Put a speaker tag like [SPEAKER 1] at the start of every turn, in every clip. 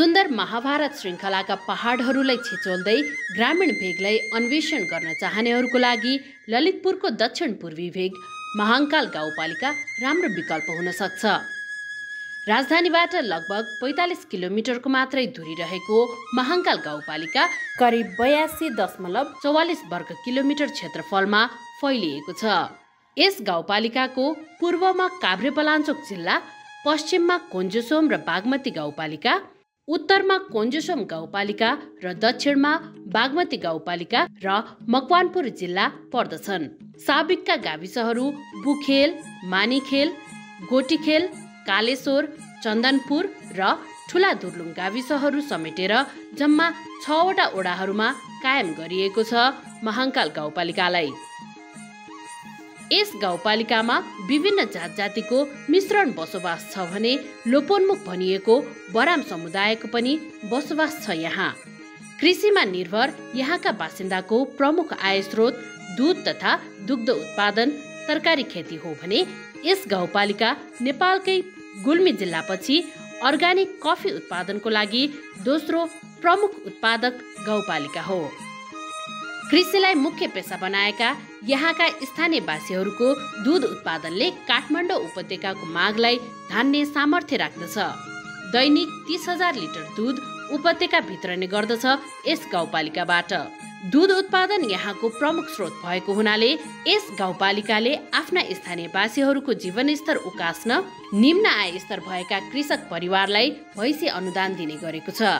[SPEAKER 1] सुन्दर महाभारत श्रृङ्खलाका पहाडहरूलाई छिचोल्दै ग्रामीण भेगलाई अन्वेषण गर्न चाहनेहरूको लागि ललितपुरको दक्षिण पूर्वी भेग महाङ्काल गाउँपालिका राम्रो विकल्प हुन सक्छ। राजधानीबाट लगभग 45 किलोमिटरको मात्रै दूरी रहेको महाङ्काल गाउँपालिका करिब 82.44 वर्ग किलोमिटर क्षेत्रफलमा फैलिएको छ। यस गाउँपालिकाको पूर्वमा काभ्रेपलाञ्चोक जिल्ला, पश्चिममा कोन्जुसोम र बागमती गाउँपालिका, उत्तरमा कोन्जुसोम गाउँपालिका र दक्षिणमा बागमती गाउँपालिका र मकवानपुर जिल्ला पर्दछन्। साबिकका गाविसहरू बुखेल, मानिखेल, गोटीखेल, कालेश्वर, चन्दनपुर र ठुला दुर्लुङ गाविसहरू समेटेर जम्मा 6वटा ओडाहरूमा कायम गरिएको छ महाङ्काल गाउँपालिकालाई। यस गाउँपालिकामा विभिन्न जात जातिको मिश्रण बसोबास छ भने लोपोन्मुख भनिएको बराम समुदायको पनि बसोबास छ। यहाँ कृषिमा निर्भर यहाँका बासिन्दाको प्रमुख आय स्रोत दूध तथा दुग्ध उत्पादन, तरकारी खेती हो भने यस गाउँपालिका नेपालकै गुल्मी जिल्लापछि अर्गानिक कफी उत्पादनको लागि दोस्रो प्रमुख उत्पादक गाउँपालिका हो। कृषिलाई मुख्य पेशा बनाएका यहाँका स्थानीयवासीहरूको दूध उत्पादनले काठमाडौँ उपत्यकाको मागलाई धान्ने सामर्थ्य राख्दछ। दैनिक 30,000 लिटर दूध उपत्यका भित्रने गर्दछ यस गाउँपालिकाबाट। दूध उत्पादन यहाँको प्रमुख स्रोत भएको हुनाले यस गाउँपालिकाले आफ्ना स्थानीयवासीहरूको जीवनस्तर उकास्न निम्न आय स्तर भएका कृषक परिवारलाई भैँसी अनुदान दिने गरेको छ।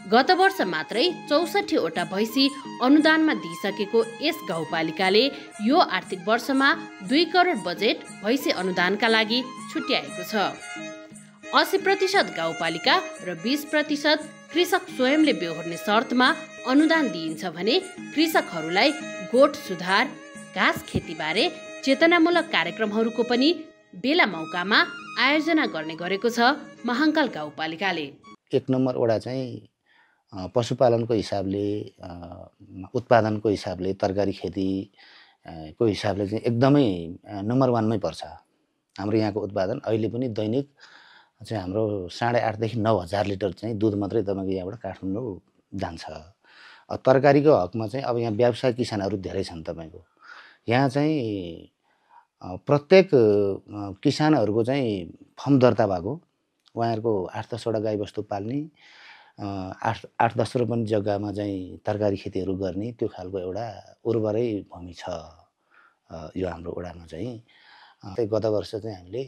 [SPEAKER 1] गत वर्ष मात्रै 64वटा भैँसी अनुदानमा दिइसकेको यस गाउँपालिकाले यो आर्थिक वर्षमा 2 करोड बजेट भैँसी अनुदानका लागि छुट्याएको छ। 80% गाउँपालिका र 20% कृषक स्वयंले बेहोर्ने शर्तमा अनुदान दिइन्छ भने कृषकहरूलाई गोठ सुधार, घाँस खेतीबारे चेतनामूलक कार्यक्रमहरूको पनि बेला मौकामा आयोजना गर्ने गरेको छ महाङ्काल गाउँपालिकाले।
[SPEAKER 2] 1 नम्बर ओडा चाहिँ पशुपालनको हिसाबले, उत्पादनको हिसाबले, तरकारी खेतीको हिसाबले चाहिँ एकदमै नम्बर 1 मै पर्छ। हाम्रो यहाँको उत्पादन अहिले पनि दैनिक चाहिँ हाम्रो 8.5 देखि 9,000 लिटर चाहिँ दूध मात्रै तपाईँको यहाँबाट काठमाडौँ जान्छ। तरकारीको हकमा चाहिँ अब यहाँ व्यवसाय किसानहरू धेरै छन्। तपाईँको यहाँ चाहिँ प्रत्येक किसानहरूको चाहिँ फर्म दर्ता भएको, उहाँहरूको 8-10वटा गाईबस्तु पाल्ने, 8-10 रोपनी जग्गामा चाहिँ तरकारी खेतीहरू गर्ने त्यो खालको एउटा उर्वरै भूमि छ यो हाम्रो ओडामा चाहिँ। गत वर्ष चाहिँ हामीले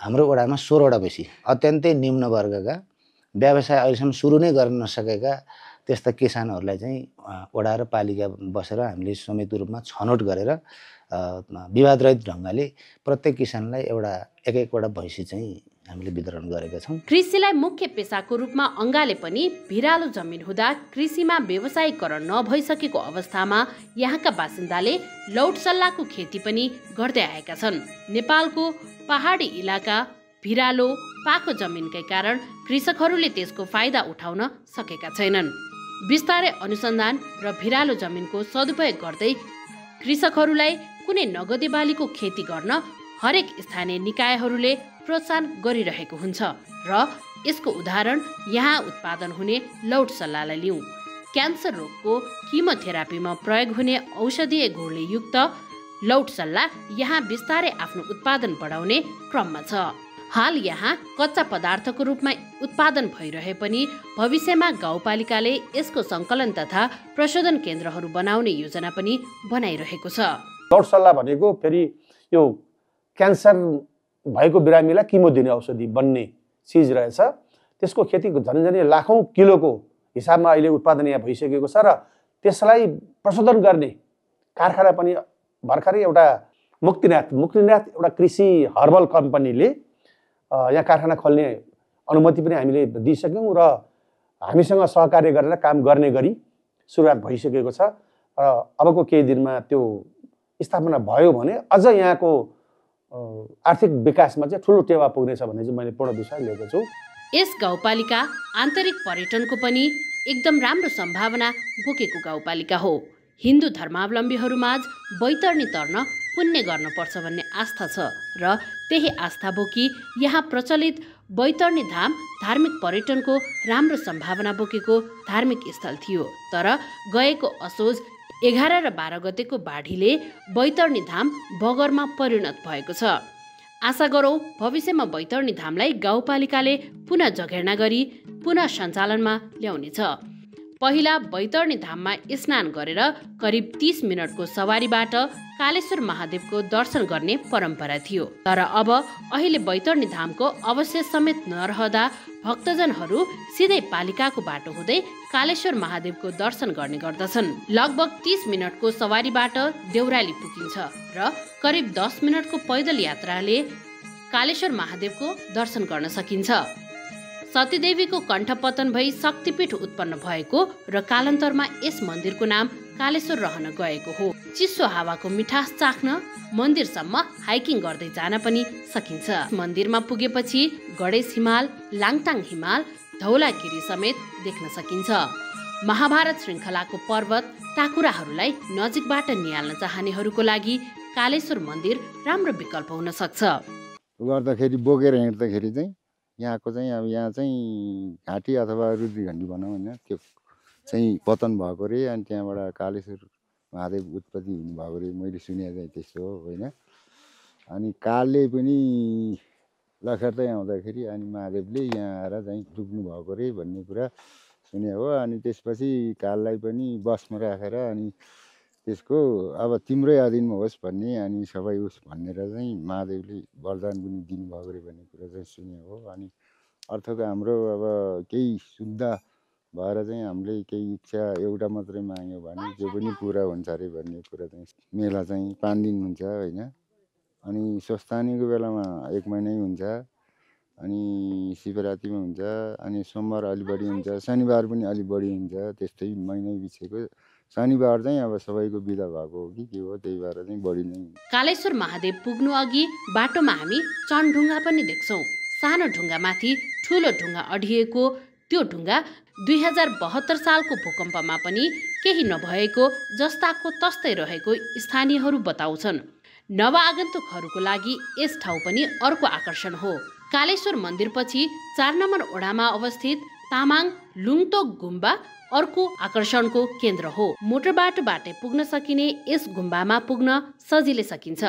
[SPEAKER 2] हाम्रो ओडामा 16वटा बेसी अत्यन्तै निम्न वर्गका व्यवसाय अहिलेसम्म सुरु नै गर्न नसकेका त्यस्ता किसानहरूलाई चाहिँ ओडा र पालिका बसेर हामीले संयुक्त रूपमा छनौट गरेर विवादरहित ढङ्गले प्रत्येक किसानलाई एक-एकवटा भैँसी चाहिँ हामीले वितरण गरेका छौँ।
[SPEAKER 1] कृषिलाई मुख्य पेसाको रूपमा अङ्गाले पनि भिरालो जमिन हुँदा कृषिमा व्यवसायीकरण नभइसकेको अवस्थामा यहाँका बासिन्दाले लौट सल्लाहको खेती पनि गर्दै आएका छन्। नेपालको पहाडी इलाका भिरालो पाको जमिनकै कारण कृषकहरूले त्यसको फाइदा उठाउन सकेका छैनन्। बिस्तारै अनुसन्धान र भिरालो जमिनको सदुपयोग गर्दै कृषकहरूलाई कुनै नगदे बालीको खेती गर्न हरेक स्थानीय निकायहरूले प्रोत्साहन गरिरहेको हुन्छ र यसको उदाहरण यहाँ उत्पादन हुने लौट सल्लाहलाई लिउँ। क्यान्सर रोगको किमोथेरापीमा प्रयोग हुने औषधीय गुणले युक्त लौट सल्लाह यहाँ बिस्तारै आफ्नो उत्पादन बढाउने क्रममा छ। हाल यहाँ कच्चा पदार्थको रूपमा उत्पादन भइरहे पनि भविष्यमा गाउँपालिकाले यसको सङ्कलन तथा प्रशोधन केन्द्रहरू बनाउने योजना पनि बनाइरहेको छ।
[SPEAKER 3] लौट सल्लाह भनेको फेरि यो क्यान्सर भएको बिरामीलाई किमो दिने औषधि बन्ने चिज रहेछ। त्यसको खेती झन्झनै लाखौँ किलोको हिसाबमा अहिले उत्पादन यहाँ भइसकेको छ र त्यसलाई प्रशोधन गर्ने कारखाना पनि भर्खरै एउटा मुक्तिनाथ एउटा कृषि हर्बल कम्पनीले यहाँ कारखाना खोल्ने अनुमति पनि हामीले दिइसक्यौँ र हामीसँग सहकार्य गरेर काम गर्ने गरी सुरुवात भइसकेको छ र अबको केही दिनमा त्यो स्थापना भयो भने अझ यहाँको आर्थिक विकासमा चाहिँ ठुलो टेवा पुग्नेछ भन्ने चाहिँ मैले पूर्ण विश्वास लिएको छु।
[SPEAKER 1] यस गाउँपालिका आन्तरिक पर्यटनको पनि एकदम राम्रो सम्भावना बोकेको गाउँपालिका हो। हिन्दू धर्मावलम्बीहरूमाझ बैतरणी तर्न पुण्य गर्नुपर्छ भन्ने आस्था छ र त्यही आस्था बोकी यहाँ प्रचलित बैतरणी धाम धार्मिक पर्यटनको राम्रो सम्भावना बोकेको धार्मिक स्थल थियो। तर गएको असोज 11 र 12 गतेको बाढीले बैतरणी धाम बगरमा परिणत भएको छ। आशा गरौँ भविष्यमा बैतरणी धामलाई गाउँपालिकाले पुनः जगेर्ना गरी पुनः सञ्चालनमा ल्याउनेछ। पहिला बैतरणी धाममा स्नान गरेर करिब 30 मिनटको सवारीबाट कालेश्वर महादेवको दर्शन गर्ने परम्परा थियो। तर अब अहिले बैतरणी धामको अवशेष समेत नरहँदा भक्तजनहरू सिधै पालिकाको बाटो हुँदै कालेश्वर महादेवको दर्शन गर्ने गर्दछन्। लगभग 30 मिनटको सवारीबाट देउराली पुगिन्छ र करिब 10 मिनटको पैदल यात्राले कालेश्वर महादेवको दर्शन गर्न सकिन्छ। सतीदेवीको कण्ठपतन भई शक्तिपीठ उत्पन्न भएको र कालान्तरमा यस मन्दिरको नाम कालेश्वर रहन गएको हो। चिसो हावाको मिठास चाख्न मन्दिरसम्म हाइकिङ गर्दै जान पनि सकिन्छ। मन्दिरमा पुगेपछि गणेश हिमाल, लाङटाङ हिमाल, धौलागिरी समेत देख्न सकिन्छ। महाभारत श्रृङ्खलाको पर्वत टाकुराहरूलाई नजिकबाट निहाल्न चाहनेहरूको लागि कालेश्वर मन्दिर राम्रो विकल्प हुन सक्छ।
[SPEAKER 4] गर्दाखेरि बोकेर हिँड्दाखेरि चाहिँ यहाँको चाहिँ अब यहाँ चाहिँ घाँटी अथवा रुद्रीघण्टी भनौँ होइन, त्यो चाहिँ पतन भएको रे। अनि त्यहाँबाट कालेश्वर महादेव उत्पत्ति हुनुभएको रे, मैले सुने चाहिँ त्यस्तो हो होइन। अनि कालले पनि लखेर्दै आउँदाखेरि अनि महादेवले यहाँ आएर चाहिँ डुब्नु भएको रे भन्ने कुरा सुने हो। अनि त्यसपछि काललाई पनि बसमा राखेर अनि त्यसको अब तिम्रै अधीनमा होस् भन्ने अनि सबै उस भनेर चाहिँ महादेवले वरदान पनि दिनुभएको रे भन्ने कुरा चाहिँ सुने हो। अनि अर्थको हाम्रो अब केही शुद्ध भएर चाहिँ हामीले केही इच्छा एउटा मात्रै माग्यो भने जो पनि पुरा हुन्छ अरे भन्ने कुरा चाहिँ मेला चाहिँ 5 दिन हुन्छ होइन। अनि स्वस्थानीको बेलामा 1 महिनै हुन्छ, अनि शिवरात्रिमा हुन्छ, अनि सोमबार अलि बढी हुन्छ, शनिबार पनि अलि बढी हुन्छ। त्यस्तै महिनै बिचेको शनिबार चाहिँ अब सबैको बिदा भएको हो कि के हो, त्यही भएर चाहिँ बढी नै।
[SPEAKER 1] कालेश्वर महादेव पुग्नु अघि बाटोमा हामी चनढुङ्गा पनि देख्छौँ। सानो ढुङ्गामाथि ठुलो ढुङ्गा अडिएको त्यो ढुङ्गा 2072 सालको भूकम्पमा पनि केही नभएको जस्ताको तस्तै रहेको स्थानीयहरू बताउँछन्। नवआगन्तुकहरूको लागि यस ठाउँ पनि अर्को आकर्षण हो। कालेश्वर मन्दिरपछि 4 नम्बर ओडामा अवस्थित तामाङ लुङतोक गुम्बा अर्को आकर्षणको केन्द्र हो। मोटर बाटोबाटै पुग्न सकिने यस गुम्बामा पुग्न सजिलै सकिन्छ।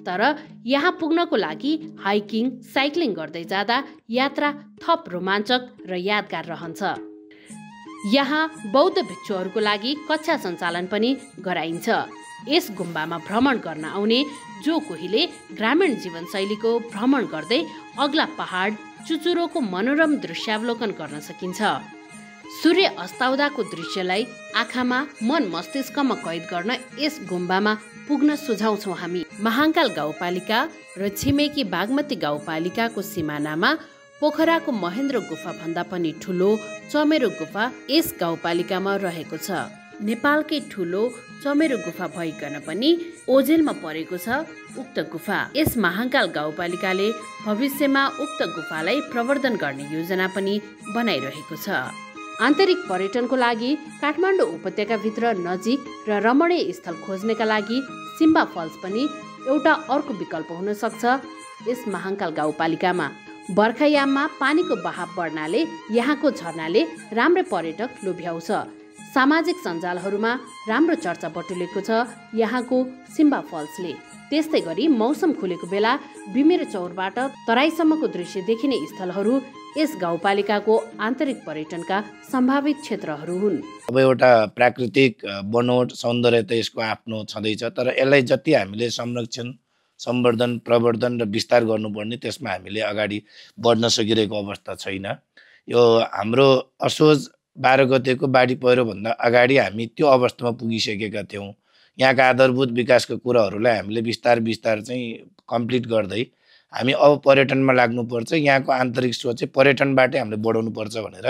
[SPEAKER 1] तर यहाँ पुग्नको लागि हाइकिङ, साइक्लिङ गर्दै जाँदा यात्रा थप रोमाञ्चक र यादगार रहन्छ। यहाँ बौद्ध भिक्षुहरूको लागि कक्षा सञ्चालन पनि गराइन्छ। यस गुम्बामा भ्रमण गर्न आउने जो कोहीले ग्रामीण जीवनशैलीको भ्रमण गर्दै अग्ला पहाड चुचुरोको मनोरम दृश्यावलोकन गर्न सकिन्छ। सूर्य अस्ताउँदाको दृश्यलाई आँखामा मन मस्तिष्कमा कैद गर्न यस गुम्बामा पुग्न सुझाउँछौँ हामी। महाङ्काल गाउँपालिका र छिमेकी बागमती गाउँपालिकाको सिमानामा पोखराको महेन्द्र गुफा भन्दा पनि ठुलो चमेरो गुफा यस गाउँपालिकामा रहेको छ। नेपालकै ठुलो चमेरो गुफा भइकन पनि ओझेलमा परेको छ उक्त गुफा। यस महाङ्काल गाउँपालिकाले भविष्यमा उक्त गुफालाई प्रवर्धन गर्ने योजना पनि बनाइरहेको छ। आन्तरिक पर्यटनको लागि काठमाडौँ उपत्यकाभित्र नजिक र रमणीय स्थल खोज्नेका लागि सिम्बा फल्स पनि एउटा अर्को विकल्प हुन सक्छ। यस महाङ्काल गाउँपालिकामा बर्खायाममा पानीको बहाव बढ्नाले यहाँको झरनाले राम्रै पर्यटक लोभ्याउँछ। सामाजिक सञ्जालहरूमा राम्रो चर्चा बटुलेको छ यहाँको सिम्बा फल्सले। त्यस्तै गरी मौसम खुलेको बेला बिमेर चौरबाट तराईसम्मको दृश्य देखिने स्थलहरू यस गाउँपालिकाको आन्तरिक पर्यटनका सम्भावित क्षेत्रहरू हुन्।
[SPEAKER 5] अब एउटा प्राकृतिक बनोट सौन्दर्यता यसको आफ्नो छँदैछ, तर यसलाई जति हामीले संरक्षण, सम्वर्धन, प्रवर्धन र विस्तार गर्नुपर्ने त्यसमा हामीले अगाडि बढ्न सकिरहेको अवस्था छैन। यो हाम्रो असोज 12 गतेको बाढी पहिरोभन्दा अगाडि हामी त्यो अवस्थामा पुगिसकेका थियौँ। यहाँका आधारभूत विकासका कुराहरूलाई हामीले बिस्तार चाहिँ कम्प्लिट गर्दै हामी अब पर्यटनमा लाग्नुपर्छ। यहाँको आन्तरिक सोच चाहिँ पर्यटनबाटै हामीले बढाउनुपर्छ भनेर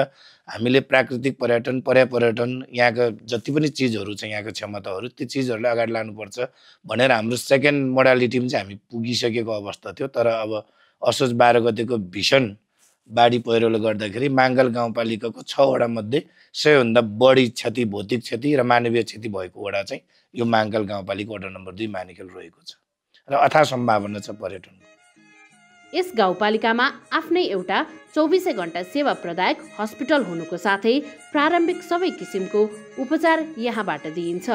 [SPEAKER 5] हामीले प्राकृतिक पर्यटन, पर्यापर्यटन, यहाँका जति पनि चिजहरू छ, यहाँको क्षमताहरू, त्यो चिजहरूलाई अगाडि लानुपर्छ भनेर हाम्रो सेकेन्ड मोडालिटीमा चाहिँ हामी पुगिसकेको अवस्था थियो। तर अब असोज 12 गतेको भीषण बाढी पहिरोले गर्दाखेरि माङ्गाल गाउँपालिकाको 6 वडा मध्ये सबैभन्दा बढी क्षति, भौतिक क्षति र मानवीय क्षति भएको वडा चाहिँ यो माङ्गाल गाउँपालिका वडा नम्बर 2 मानिखेल रहेको छ र अथाह सम्भावना छ पर्यटनको।
[SPEAKER 1] यस गाउँपालिकामा आफ्नै एउटा 24 घण्टा सेवा प्रदायक हस्पिटल हुनुको साथै प्रारम्भिक सबै किसिमको उपचार यहाँबाट दिइन्छ।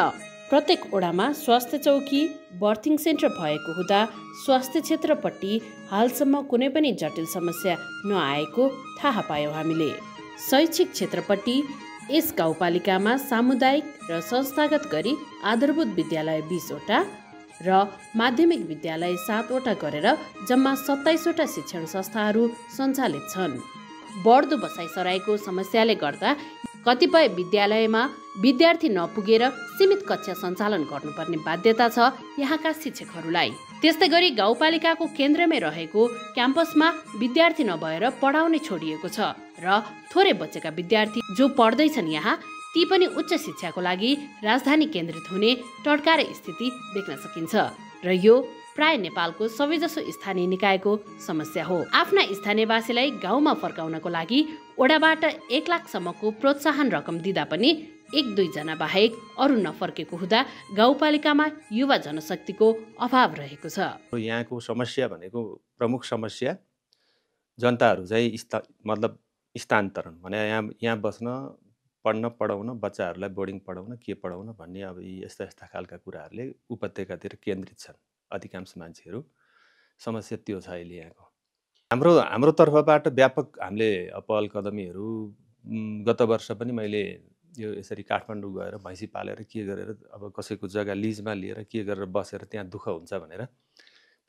[SPEAKER 1] प्रत्येक ओडामा स्वास्थ्य चौकी, बर्थिङ सेन्टर भएको हुँदा स्वास्थ्य क्षेत्रपट्टि हालसम्म कुनै पनि जटिल समस्या नआएको थाहा पायौँ हामीले। शैक्षिक क्षेत्रपट्टि यस गाउँपालिकामा सामुदायिक र संस्थागत गरी आधारभूत विद्यालय 20 वटा र माध्यमिक विद्यालय 7 वटा गरेर जम्मा 27 वटा शिक्षण संस्थाहरू सञ्चालित छन्। बढ्दो बसाइसराईको समस्याले गर्दा कतिपय विद्यालयमा विद्यार्थी नपुगेर सीमित कक्षा सञ्चालन गर्नुपर्ने बाध्यता छ यहाँका शिक्षकहरूलाई। त्यस्तै गरी गाउँपालिकाको केन्द्रमै रहेको क्याम्पसमा विद्यार्थी नभएर पढाउने छोडिएको छ र थोरै बचेका विद्यार्थी जो पढ्दैछन् यहाँ ती पनि उच्च शिक्षाको लागि राजधानी केन्द्रित हुने टड्कारे स्थिति देख्न सकिन्छ र यो प्राय नेपालको सबैजसो स्थानीय निकायको समस्या हो। आफ्ना स्थानीयवासीलाई गाउँमा फर्काउनको लागि ओडाबाट 1 लाखसम्मको प्रोत्साहन रकम दिँदा पनि 1-2 जना बाहेक अरू नफर्केको हुँदा गाउँपालिकामा युवा जनशक्तिको अभाव रहेको छ।
[SPEAKER 6] यहाँको समस्या भनेको प्रमुख समस्या जनताहरू चाहिँ मतलब स्थानान्तरण भने यहाँ बस्न, पढ्न, पढाउन, बच्चाहरूलाई बोर्डिङ पढाउन, के पढाउन भन्ने अब यस्ता यस्ता खालका कुराहरूले उपत्यकातिर केन्द्रित छन् अधिकांश मान्छेहरू। समस्या त्यो छ अहिले यहाँको। हाम्रो तर्फबाट व्यापक हामीले पहल कदमीहरू गत वर्ष पनि मैले यो यसरी काठमाडौँ गएर भैँसी पालेर के गरेर अब कसैको जग्गा लिजमा लिएर के गरेर बसेर त्यहाँ दुःख हुन्छ भनेर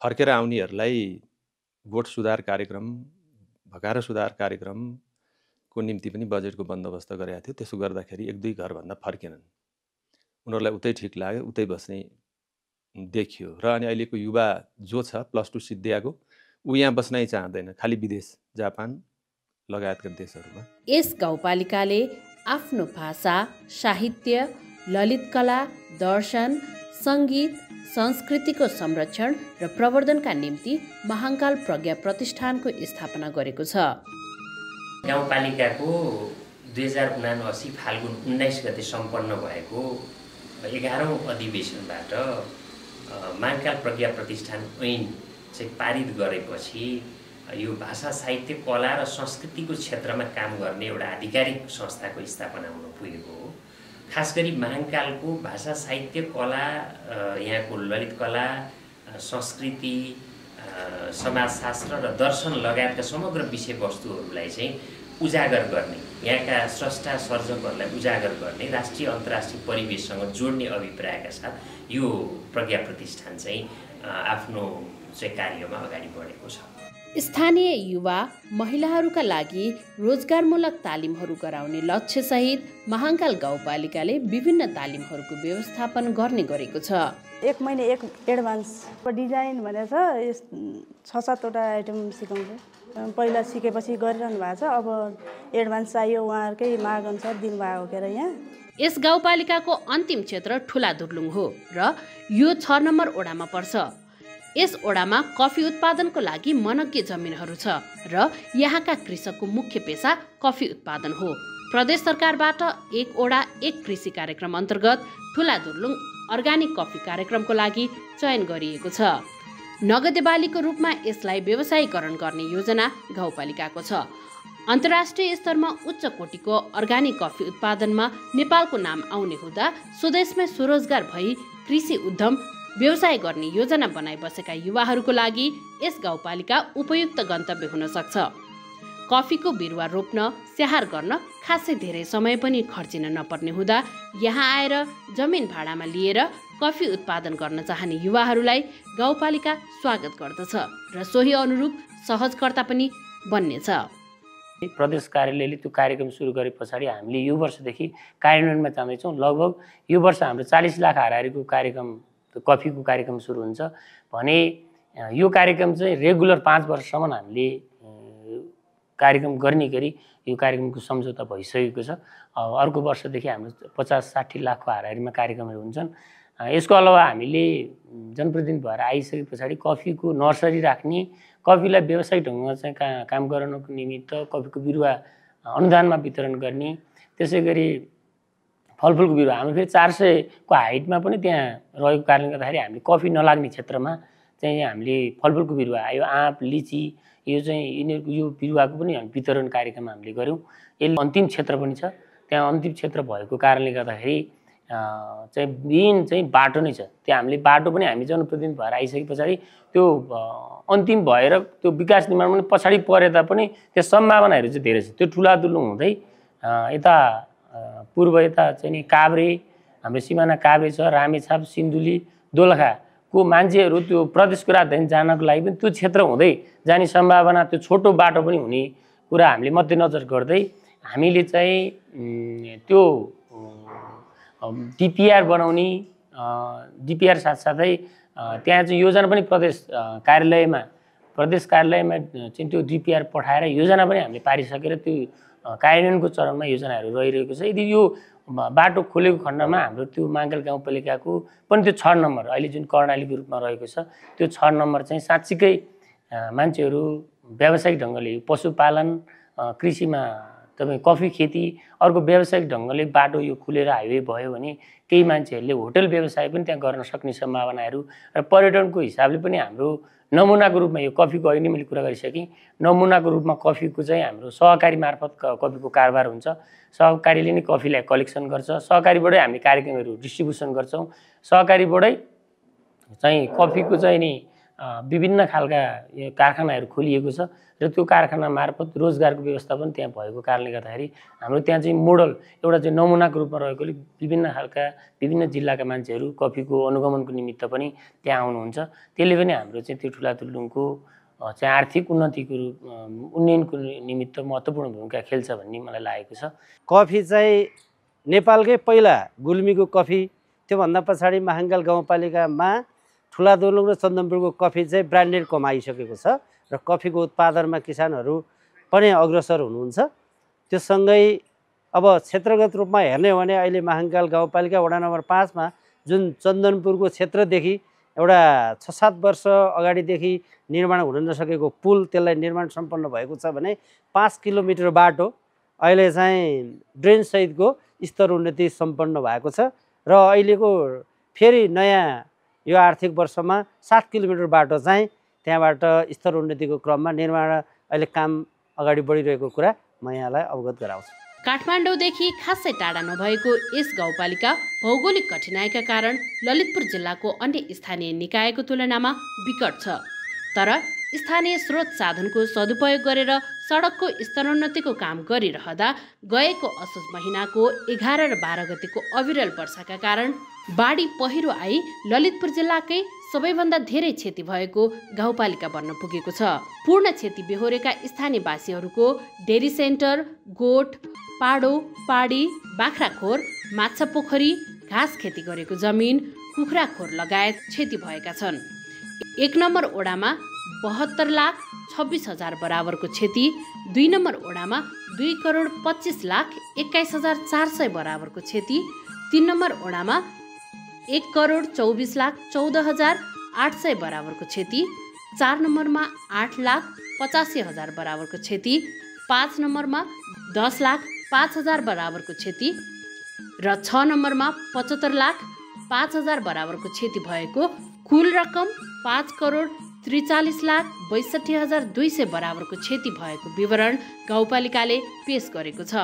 [SPEAKER 6] फर्केर आउनेहरूलाई गोठ सुधार कार्यक्रम, भकारा सुधार कार्यक्रमको निम्ति पनि बजेटको बन्दोबस्त गरेको थियो। त्यसो गर्दाखेरि 1-2 घरभन्दा फर्केनन्। उनीहरूलाई उतै ठिक लाग्यो, उतै बस्ने देखियो। र अनि अहिलेको युवा जो छ +2 सिद्धियाको ऊ यहाँ बस्नै चाहँदैन, खालि विदेश, जापान लगायतका देशहरूमा।
[SPEAKER 1] यस गाउँपालिकाले आफ्नो भाषा, साहित्य, ललित कला, दर्शन, सङ्गीत, संस्कृतिको संरक्षण र प्रवर्धनका निम्ति महाङ्काल प्रज्ञा प्रतिष्ठानको स्थापना गरेको छ।
[SPEAKER 7] गाउँपालिकाको 2079 फाल्गुन 19 गते सम्पन्न भएको 11औं अधिवेशनबाट महाङ्काल प्रज्ञा प्रतिष्ठान ऐन चाहिँ पारित गरेपछि यो भाषा, साहित्य, कला र संस्कृतिको क्षेत्रमा काम गर्ने एउटा आधिकारिक संस्थाको स्थापना हुन पुगेको हो। खास गरी महाङ्कालको भाषा, साहित्य, कला, यहाँको ललित कला, संस्कृति, समाजशास्त्र र दर्शन लगायतका समग्र विषयवस्तुहरूलाई चाहिँ उजागर गर्ने, यहाँका स्रष्टा सर्जकहरूलाई उजागर गर्ने, राष्ट्रिय अन्तर्राष्ट्रिय परिवेशसँग जोड्ने अभिप्रायका साथ यो प्रज्ञा प्रतिष्ठान चाहिँ आफ्नो चाहिँ कार्यमा अगाडि बढेको छ।
[SPEAKER 1] स्थानीय युवा महिलाहरूका लागि रोजगारमूलक तालिमहरू गराउने लक्ष्यसहित महाङ्काल गाउँपालिकाले विभिन्न तालिमहरूको व्यवस्थापन गर्ने गरेको छ।
[SPEAKER 8] 1 महिना 1 एडभान्स डिजाइन भनेर छ, 6-7 वटा आइटम सिकाउँछु। पहिला सिकेपछि गरिरहनु भएको छ, अब एडभान्स चाहियो उहाँहरूकै माग अनुसार दिनुभएको के यहाँ।
[SPEAKER 1] यस गाउँपालिकाको अन्तिम क्षेत्र ठुलादुर्लुङ हो र यो 6 नम्बर ओडामा पर्छ। यस ओडामा कफी उत्पादनको लागि मनज्ञ जमिनहरू छ र यहाँका कृषकको मुख्य पेसा कफी उत्पादन हो। प्रदेश सरकारबाट 1 ओडा 1 कृषि कार्यक्रम अन्तर्गत ठुलादुर्लुङ अर्गानिक कफी कार्यक्रमको लागि चयन गरिएको छ। नगदे बालीको रूपमा यसलाई व्यवसायीकरण गर्ने योजना गाउँपालिकाको छ। अन्तर्राष्ट्रिय स्तरमा उच्च कोटिको अर्गानिक कफी उत्पादनमा नेपालको नाम आउने हुँदा स्वदेशमै स्वरोजगार भई कृषि उद्यम व्यवसाय गर्ने योजना बनाइ बसेका युवाहरूको लागि यस गाउँपालिका उपयुक्त गन्तव्य हुन सक्छ। कफीको बिरुवा रोप्न, स्याहार गर्न खासै धेरै समय पनि खर्चिन नपर्ने हुँदा यहाँ आएर जमिन भाडामा लिएर कफी उत्पादन गर्न चाहने युवाहरूलाई गाउँपालिका स्वागत गर्दछ र सोही अनुरूप सहजकर्ता पनि बन्नेछ।
[SPEAKER 7] प्रदेश कार्यालयले त्यो कार्यक्रम सुरु गरे पछाडि हामीले यो वर्षदेखि कार्यान्वयनमा जाँदैछौँ। लगभग यो वर्ष हाम्रो 40 लाख हाराहारीको कार्यक्रम, कफीको कार्यक्रम सुरु हुन्छ भने यो कार्यक्रम चाहिँ रेगुलर 5 वर्षसम्म हामीले कार्यक्रम गर्ने गरी यो कार्यक्रमको सम्झौता भइसकेको छ। अर्को वर्षदेखि हाम्रो 50-60 लाखको हाराहारीमा कार्यक्रमहरू हुन्छन्। यसको अलावा हामीले जनप्रतिनिधि भएर आइसके पछाडि कफीको नर्सरी राख्ने, कफीलाई व्यावसायिक ढङ्गमा चाहिँ काम गराउनको निमित्त कफीको बिरुवा अनुदानमा वितरण गर्ने, त्यसै गरी फलफुलको बिरुवा हाम्रो फेरि 400 को हाइटमा पनि त्यहाँ रहेको कारणले गर्दाखेरि हामीले कफी नलाग्ने क्षेत्रमा
[SPEAKER 9] चाहिँ हामीले फलफुलको बिरुवा यो आँप लिची यो चाहिँ यिनीहरूको यो बिरुवाको पनि हामी वितरण कार्यक्रम हामीले गऱ्यौँ। यसले अन्तिम क्षेत्र पनि छ, त्यहाँ अन्तिम क्षेत्र भएको कारणले गर्दाखेरि चाहिँ मेन चाहिँ बाटो नै छ। त्यहाँ हामीले बाटो पनि हामी जनप्रतिनिधि भएर आइसके पछाडि त्यो अन्तिम भएर त्यो विकास निर्माण पनि पछाडि परे तापनि त्यो सम्भावनाहरू चाहिँ धेरै छ। त्यो ठुलाठुलो हुँदै यता पूर्व यता चाहिँ नि काभ्रे हाम्रो सिमाना काभ्रे छ, रामेछाप, सिन्धुली, दोलखाको मान्छेहरू त्यो प्रदेशको राजधानी जानको लागि पनि त्यो क्षेत्र हुँदै जाने सम्भावना, त्यो छोटो बाटो पनि हुने कुरा हामीले मध्यनजर गर्दै हामीले चाहिँ त्यो डिपिआर बनाउने, डिपिआर साथसाथै त्यहाँ चाहिँ योजना पनि प्रदेश कार्यालयमा चाहिँ त्यो डिपिआर पठाएर योजना पनि हामीले पारिसकेर त्यो कार्यान्वयनको चरणमा योजनाहरू रहिरहेको छ। यदि यो बाटो खोलेको खण्डमा हाम्रो त्यो माङ्गाल गाउँपालिकाको पनि त्यो 6 नम्बर अहिले जुन कर्णालीको रूपमा रहेको छ त्यो 6 नम्बर चाहिँ साँच्चीकै मान्छेहरू व्यावसायिक ढङ्गले पशुपालन, कृषिमा तपाईँ कफी खेती, अर्को व्यावसायिक ढङ्गले बाटो यो खुलेर हाइवे भयो भने केही मान्छेहरूले होटल व्यवसाय पनि त्यहाँ गर्न सक्ने सम्भावनाहरू र पर्यटनको हिसाबले पनि हाम्रो नमुनाको रूपमा यो कफीको अहिले मैले कुरा गरिसकेँ। नमुनाको रूपमा कफीको चाहिँ हाम्रो सहकारी मार्फत कफीको कारोबार हुन्छ। सहकारीले नै कफीलाई कलेक्सन गर्छ, सहकारीबाटै हामीले कार्यक्रमहरू डिस्ट्रिब्युसन गर्छौँ। सहकारीबाटै चाहिँ कफीको चाहिँ नि विभिन्न खालका यो कारखानाहरू खोलिएको छ र त्यो कारखाना मार्फत रोजगारको व्यवस्था पनि त्यहाँ भएको कारणले गर्दाखेरि हाम्रो त्यहाँ चाहिँ मोडल एउटा चाहिँ नमुनाको रूपमा रहेकोले विभिन्न खालका विभिन्न जिल्लाका मान्छेहरू कफीको अनुगमनको निमित्त पनि त्यहाँ आउनुहुन्छ। त्यसले पनि हाम्रो चाहिँ त्यो ठुलाठुलोको चाहिँ आर्थिक उन्नतिको उन्नयनको निमित्त महत्त्वपूर्ण भूमिका खेल्छ भन्ने मलाई लागेको छ।
[SPEAKER 10] कफी चाहिँ नेपालकै पहिला गुल्मीको कफी, त्योभन्दा पछाडि महाङ्काल गाउँपालिकामा ठुलादोलुङ र चन्दनपुरको कफी चाहिँ ब्रान्डेड कमाइसकेको छ र कफीको उत्पादनमा किसानहरू पनि अग्रसर हुनुहुन्छ। त्योसँगै अब क्षेत्रगत रूपमा हेर्ने हो भने अहिले महाङ्काल गाउँपालिका वडा नम्बर 5 मा जुन चन्दनपुरको क्षेत्रदेखि एउटा 6-7 वर्ष अगाडिदेखि निर्माण हुन नसकेको पुल, त्यसलाई निर्माण सम्पन्न भएको छ भने 5 किलोमिटर बाटो अहिले चाहिँ ड्रेन सहितको स्तर उन्नति सम्पन्न भएको छ र अहिलेको फेरि नयाँ यो आर्थिक वर्षमा 7 किलोमिटर बाटो चाहिँ त्यहाँबाट स्तर उन्नतिको क्रममा निर्माण अहिले काम अगाडि बढिरहेको कुरा म यहाँलाई अवगत गराउँछु।
[SPEAKER 1] काठमाडौँदेखि खासै टाढा नभएको यस गाउँपालिका भौगोलिक कठिनाइका कारण ललितपुर जिल्लाको अन्य स्थानीय निकायको तुलनामा विकट छ। तर स्थानीय स्रोत साधनको सदुपयोग गरेर सडकको स्तरोन्नतिको काम गरिरहँदा गएको असोज महिनाको 11 र 12 गतिको अविरल वर्षाका कारण बाढी पहिरो आई ललितपुर जिल्लाकै सबैभन्दा धेरै क्षति भएको गाउँपालिका बन्न पुगेको छ। पूर्ण क्षति बेहोरेका स्थानीयवासीहरूको डेरी सेन्टर, गोठ, पाडो, पाडी, बाख्राखोर, माछा पोखरी, घाँस खेती गरेको जमिन, कुखुरा खोर लगायत क्षति भएका छन्। 1 नम्बर ओडामा 72,26,000 बराबरको क्षति, 2 नम्बर ओडामा 2,25,21,400 बराबरको क्षति, 3 नम्बर ओडामा 1,24,14,800 बराबरको क्षति, 4 नम्बरमा 8,85,000 बराबरको क्षति, 5 नम्बरमा 10,05,000 बराबरको क्षति र 6 नम्बरमा 75,05,000 बराबरको क्षति भएको कुल रकम 5,43,62,200 बराबरको क्षति भएको विवरण गाउँपालिकाले पेश गरेको छ।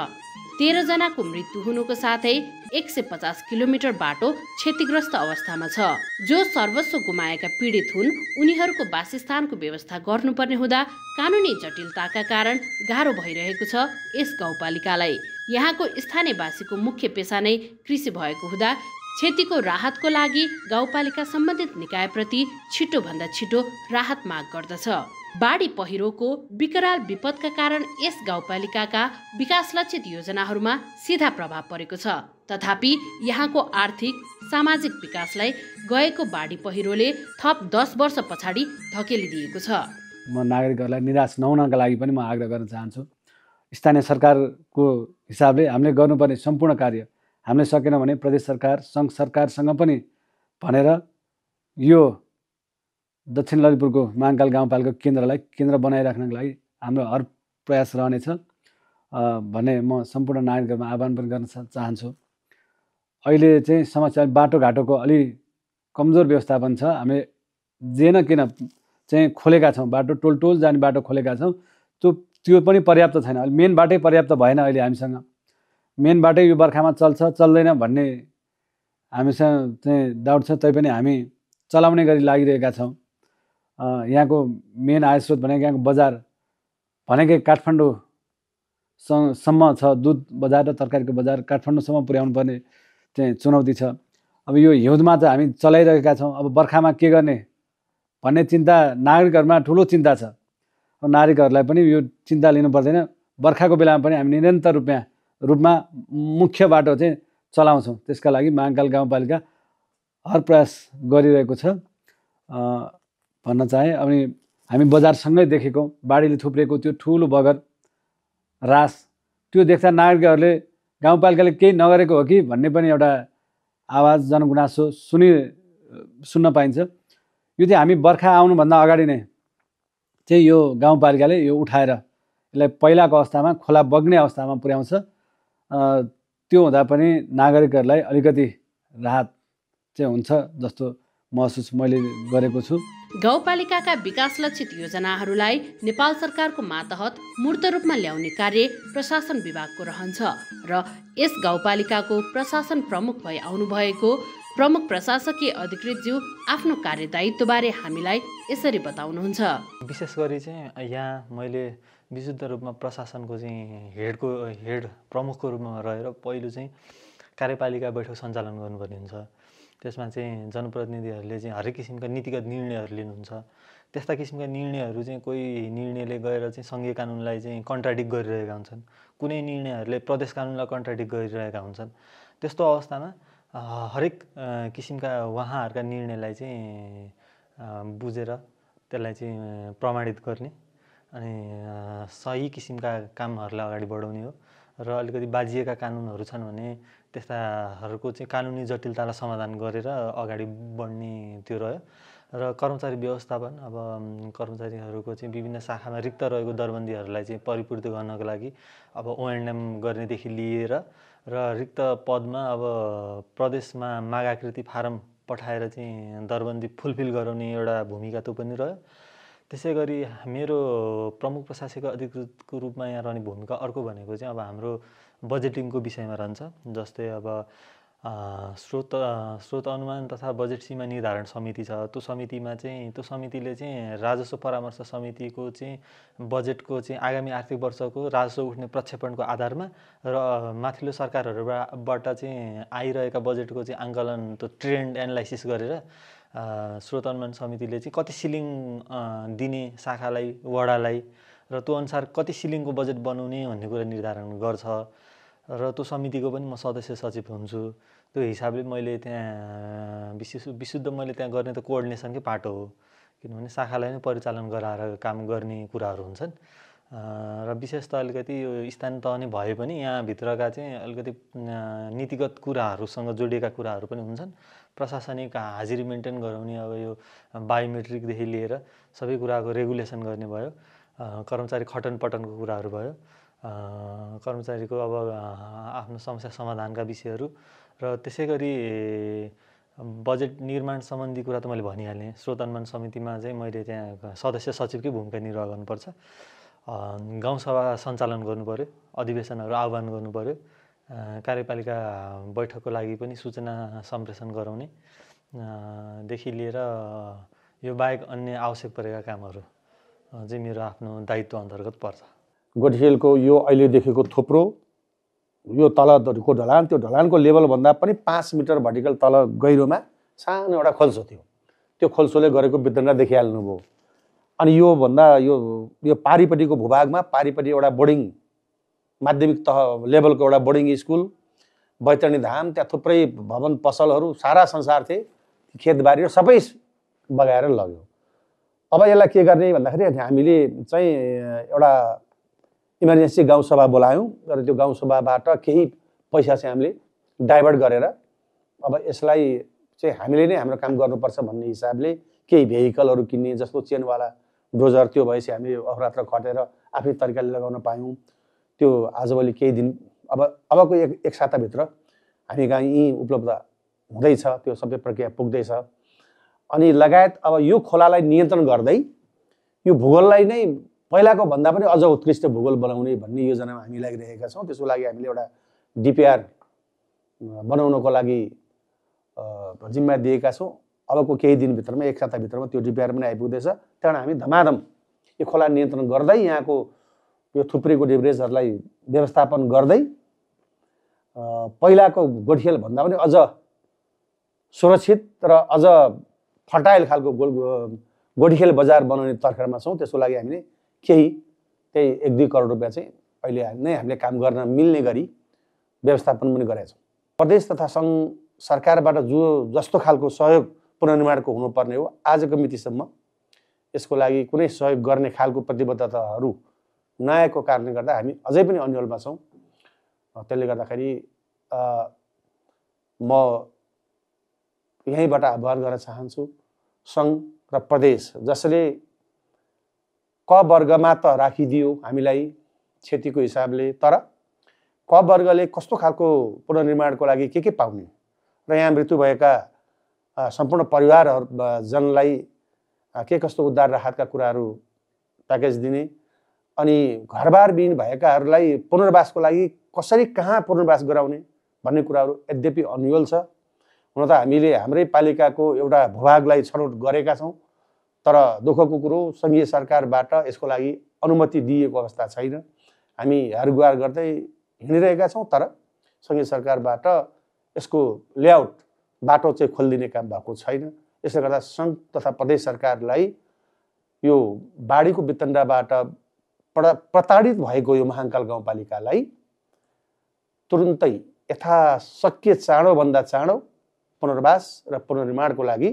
[SPEAKER 1] 13 जनाको मृत्यु हुनुको साथै 150 किलोमिटर बाटो क्षतिग्रस्त अवस्थामा छ। जो सर्वस्व गुमाएका पीडित हुन् उनीहरूको वासस्थानको व्यवस्था गर्नुपर्ने हुँदा कानुनी जटिलताका कारण गाह्रो भइरहेको छ यस गाउँपालिकालाई। यहाँको स्थानीयवासीको मुख्य पेसा नै कृषि भएको हुँदा क्षतिको राहतको लागि गाउँपालिका सम्बन्धित निकायप्रति छिटोभन्दा छिटो राहत माग गर्दछ। बाढी पहिरोको विकराल विपदका कारण यस गाउँपालिकाका विकास लक्षित योजनाहरूमा सीधा प्रभाव परेको छ। तथापि यहाँको आर्थिक सामाजिक विकासलाई गएको बाढी पहिरोले थप 10 वर्ष पछाडि धकेलिदिएको छ।
[SPEAKER 11] म नागरिकहरूलाई निराश नहुनका लागि पनि म आग्रह गर्न चाहन्छु। स्थानीय सरकारको हिसाबले हामीले गर्नुपर्ने सम्पूर्ण कार्य हामीले सकेन भने प्रदेश सरकार, सङ्घ सरकारसँग पनि भनेर यो दक्षिण ललितपुरको महाङ्काल गाउँपालिका केन्द्रलाई केन्द्र बनाइराख्नको लागि हाम्रो हर प्रयास रहनेछ भन्ने म सम्पूर्ण नागरिकहरूमा आह्वान पनि गर्न चाहन्छु। अहिले चाहिँ समस्या बाटोघाटोको अलि कमजोर व्यवस्थापन छ। हामीले जेन किन चाहिँ खोलेका छौँ, बाटो टोल जाने बाटो खोलेका छौँ, त्यो पनि पर्याप्त छैन। अहिले मेन बाटै पर्याप्त भएन। अहिले हामीसँग मेन बाटै यो बर्खामा चल्छ चल्दैन भन्ने हामीसँग चाहिँ डाउट छ, तैपनि हामी चलाउने गरी लागिरहेका छौँ। यहाँको मेन आय स्रोत भनेको यहाँको बजार भनेकै काठमाडौँसम्म छ। दुध बजार र तरकारीको बजार काठमाडौँसम्म पुर्याउनु पर्ने चाहिँ चुनौती छ। अब यो हिउँदमा त हामी चलाइरहेका छौँ। अब बर्खामा के गर्ने भन्ने चिन्ता नागरिकहरूमा ठुलो चिन्ता छ। अब नागरिकहरूलाई पनि यो चिन्ता लिनु पर्दैन। बर्खाको बेलामा पनि हामी निरन्तर रूपमा मुख्य बाटो चाहिँ चलाउँछौँ। त्यसका लागि महाकाल गाउँपालिका हर प्रयास गरिरहेको छ भन्न चाहे। अनि हामी बजारसँगै देखेको बाढीले थुप्रेको त्यो ठुलो बगर रास, त्यो देख्दा नागरिकहरूले गाउँपालिकाले केही नगरेको हो कि भन्ने पनि एउटा आवाज जनगुनासो सुन्न पाइन्छ। यो चाहिँ हामी बर्खा आउनुभन्दा अगाडि नै चाहिँ यो गाउँपालिकाले यो उठाएर यसलाई पहिलाको अवस्थामा खोला बग्ने अवस्थामा पुर्याउँछ। त्यो हुँदा पनि नागरिकहरूलाई अलिकति राहत चाहिँ हुन्छ जस्तो महसुस मैले गरेको छु।
[SPEAKER 1] गाउँपालिकाका विकास लक्षित योजनाहरूलाई नेपाल सरकारको मातहत मूर्त रूपमा ल्याउने कार्य प्रशासन विभागको रहन्छ र यस गाउँपालिकाको प्रशासन प्रमुख भई आउनुभएको प्रमुख प्रशासकीय अधिकृतज्यू आफ्नो कार्यदायित्वबारे हामीलाई यसरी बताउनुहुन्छ।
[SPEAKER 12] विशेष गरी चाहिँ यहाँ मैले विशुद्ध रूपमा प्रशासनको चाहिँ हेड प्रमुखको रूपमा रहेर पहिलो चाहिँ कार्यपालिका बैठक सञ्चालन गर्नुपर्ने हुन्छ। त्यसमा चाहिँ जनप्रतिनिधिहरूले चाहिँ हरेक किसिमका नीतिगत निर्णयहरू लिनुहुन्छ। त्यस्ता किसिमका निर्णयहरू चाहिँ कोही निर्णयले गएर चाहिँ सङ्घीय कानुनलाई चाहिँ कन्ट्राडिक्ट गरिरहेका हुन्छन्, कुनै निर्णयहरूले प्रदेश कानुनलाई कन्ट्राडिक्ट गरिरहेका हुन्छन्। त्यस्तो अवस्थामा हरेक किसिमका उहाँहरूका निर्णयलाई चाहिँ बुझेर त्यसलाई चाहिँ प्रमाणित गर्ने अनि सही किसिमका कामहरूलाई अगाडि बढाउने हो। र अलिकति बाजिएका कानुनहरू छन् भने त्यस्ताहरूको चाहिँ कानुनी जटिलतालाई समाधान गरेर अगाडि बढ्ने त्यो रह्यो। र कर्मचारी व्यवस्थापन, अब कर्मचारीहरूको चाहिँ विभिन्न शाखामा रिक्त रहेको दरबन्दीहरूलाई चाहिँ परिपूर्ति गर्नको लागि अब ओएनएम गर्नेदेखि लिएर र रिक्त पदमा अब प्रदेशमा मागाकृति फारम पठाएर चाहिँ दरबन्दी फुलफिल गराउने एउटा भूमिका त्यो पनि रह्यो। त्यसै गरी मेरो प्रमुख प्रशासकीय अधिकृतको रूपमा यहाँ रहने भूमिका अर्को भनेको चाहिँ अब हाम्रो बजेटिङको विषयमा रहन्छ। जस्तै अब स्रोत अनुमान तथा बजेट सीमा निर्धारण समिति छ। त्यो समितिमा चाहिँ त्यो समितिले चाहिँ राजस्व परामर्श समितिको चाहिँ बजेटको चाहिँ आगामी आर्थिक वर्षको राजस्व उठ्ने प्रक्षेपणको आधारमा र माथिल्लो सरकारहरूबाट चाहिँ आइरहेका बजेटको चाहिँ आङ्कलन त्यो ट्रेन्ड एनालाइसिस गरेर स्रोत अनुमान समितिले चाहिँ कति सिलिङ दिने शाखालाई वडालाई र त्यो अनुसार कति सिलिङको बजेट बनाउने भन्ने कुरा निर्धारण गर्छ। र त्यो समितिको पनि म सदस्य सचिव हुन्छु। त्यो हिसाबले मैले त्यहाँ विशुद्ध मैले त्यहाँ गर्ने त कोअर्डिनेसनकै पाटो हो, किनभने शाखालाई नै परिचालन गराएर काम गर्ने कुराहरू हुन्छन्। र विशेष त अलिकति यो स्थानीय तह नै भए पनि यहाँभित्रका चाहिँ अलिकति नीतिगत कुराहरूसँग जोडिएका कुराहरू पनि हुन्छन्। प्रशासनिक हाजिरी मेन्टेन गराउने, अब यो बायोमेट्रिकदेखि लिएर सबै कुराको रेगुलेसन गर्ने भयो, कर्मचारी खटन पटनको कुराहरू भयो, कर्मचारीको अब आफ्नो समस्या समाधानका विषयहरू र त्यसै गरी बजेट निर्माण सम्बन्धी कुरा त मैले भनिहालेँ। स्रोत अनुमान समितिमा चाहिँ मैले त्यहाँ सदस्य सचिवकै भूमिका निर्वाह गर्नुपर्छ। गाउँसभा सञ्चालन गर्नुपऱ्यो, अधिवेशनहरू आह्वान गर्नुपऱ्यो, कार्यपालिका बैठकको लागि पनि सूचना सम्प्रेषण गराउने देखि लिएर यो बाहेक अन्य आवश्यक परेका कामहरू चाहिँ मेरो आफ्नो दायित्व अन्तर्गत पर्छ।
[SPEAKER 3] गोठिखेलको यो अहिले देखेको थुप्रो यो तलको ढलान, त्यो ढलानको लेभलभन्दा पनि 5 मिटर भर्टिकल तल गहिरोमा सानो एउटा खोल्सो थियो। त्यो खोल्सोले गरेको विध्वंस देखिहाल्नुभयो। अनि योभन्दा यो पारिपट्टिको भूभागमा पारिपट्टि एउटा बोर्डिङ माध्यमिक तह लेभलको एउटा बोर्डिङ स्कुल, बैतरणी धाम, त्यहाँ थुप्रै भवन पसलहरू सारा संसार थिए, खेतबारी सबै बगाएर लग्यो। अब यसलाई के गर्ने भन्दाखेरि हामीले चाहिँ एउटा इमर्जेन्सी गाउँसभा बोलायौँ र त्यो गाउँसभाबाट केही पैसा चाहिँ हामीले डाइभर्ट गरेर अब यसलाई चाहिँ हामीले नै हाम्रो काम गर्नुपर्छ भन्ने हिसाबले केही भेहिकलहरू किन्ने, जस्तो चेनवाला डोजर, त्यो भएपछि हामी अहोरात्र खटेर आफ्नै तरिकाले लगाउन पायौँ। त्यो आजभोलि केही दिन अबको एक साताभित्र हामी कहाँ यहीँ उपलब्ध हुँदैछ, त्यो सबै प्रक्रिया पुग्दैछ। अनि लगायत अब यो खोलालाई नियन्त्रण गर्दै यो भूगोललाई नै पहिलाको भन्दा पनि अझ उत्कृष्ट भूगोल बनाउने भन्ने योजनामा हामी लागिरहेका छौँ। त्यसको लागि हामीले एउटा डिपिआर बनाउनको लागि जिम्मा दिएका छौँ। अबको केही दिनभित्रमा, एक हप्ताभित्रमा त्यो डिपिआर पनि आइपुग्दैछ। त्यहाँबाट हामी धमाधम यो खोला नियन्त्रण गर्दै यहाँको यो थुप्रेको डिब्रेजहरूलाई व्यवस्थापन गर्दै पहिलाको गोठिखेल भन्दा पनि अझ सुरक्षित र अझ फर्टाइल खालको गोठिखेल बजार बनाउने तर्खरमा छौँ। त्यसको लागि हामीले त्यही 1-2 करोड रुपियाँ चाहिँ अहिले नै हामीले काम गर्न मिल्ने गरी व्यवस्थापन पनि गरेका छौँ। प्रदेश तथा सङ्घ सरकारबाट जस्तो खालको सहयोग पुनर्निर्माणको हुनुपर्ने हो, आजको मितिसम्म यसको लागि कुनै सहयोग गर्ने खालको प्रतिबद्धताहरू नआएको कारणले गर्दा हामी अझै पनि अन्यलमा छौँ। त्यसले गर्दाखेरि म यहीँबाट आह्वान गर्न चाहन्छु सङ्घ र प्रदेश, जसले क वर्गमा त राखिदियो हामीलाई क्षतिको हिसाबले, तर क वर्गले कस्तो खालको पुनर्निर्माणको लागि के पाउने र यहाँ मृत्यु भएका सम्पूर्ण जनलाई के कस्तो उद्धार राहतका कुराहरू प्याकेज दिने, अनि घरबारविहीन भएकाहरूलाई पुनर्वासको लागि कसरी कहाँ पुनर्वास गराउने भन्ने कुराहरू यद्यपि अन्यल छ। हुन त हामीले हाम्रै पालिकाको एउटा भूभागलाई छनौट गरेका छौँ, तर दुःखको कुरो सङ्घीय सरकारबाट यसको लागि अनुमति दिएको अवस्था छैन। हामी हारगुहार गर्दै हिँडिरहेका छौँ, तर सङ्घीय सरकारबाट यसको लेआउट बाटो चाहिँ खोलिदिने काम भएको छैन। यसले गर्दा सङ्घ तथा प्रदेश सरकारलाई यो बाढीको वितण्डाबाट प्रताडित भएको यो महाङ्काल गाउँपालिकालाई तुरुन्तै यथाशक्य चाँडोभन्दा चाँडो पुनर्वास र पुनर्निर्माणको लागि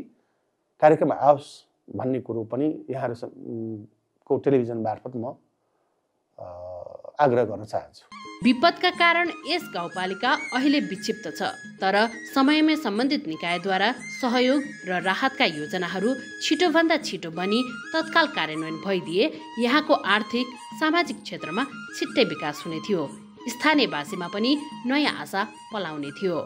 [SPEAKER 3] कार्यक्रम आओस् भन्ने कुरो पनि यहाँहरूको टेलिभिजन मार्फत म आग्रह गर्न चाहन्छु।
[SPEAKER 1] विपदका कारण यस गाउँपालिका अहिले विक्षिप्त छ, तर समयमै सम्बन्धित निकायद्वारा सहयोग र राहतका योजनाहरू छिटोभन्दा छिटो बनी तत्काल कार्यान्वयन भइदिए यहाँको आर्थिक सामाजिक क्षेत्रमा छिट्टै विकास हुने थियो। स्थानीयवासीमा पनि नयाँ आशा पलाउने थियो।